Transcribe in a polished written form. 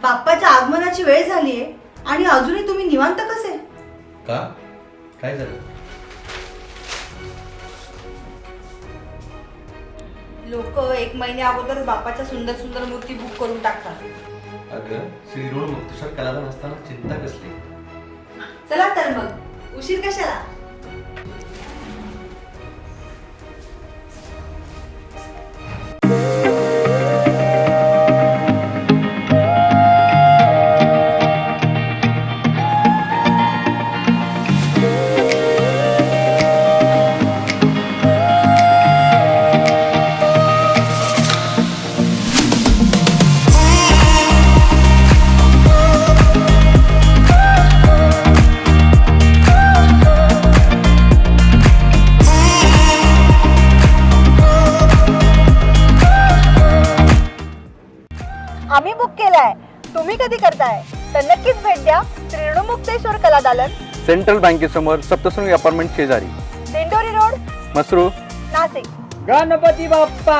बाप्पाच्या आगमनाची वेळ झालीये आणि अजूनही तुम्ही निवांत कसे? का? काय झालं? लोक 1 महिन्या अगोदर बाप्पाच्या सुंदर सुंदर मूर्ती बुक करून टाकतात. अगं श्रीरोड मुक्तेश्वर कलादान असताना चिंता कसली? चला तर मग उशीर कशाला? आम्ही बुक केलाय, तुम्ही कधी करताय? तर नक्कीच भेट द्या श्रीरेणू मुक्तेश्वर कलादालन, सेंट्रल बँकेसमोर, सप्तशृंगी अपार्टमेंट शेजारी, दिंडोरी रोड, मसरूळ, नाशिक. गणपती बाप्पा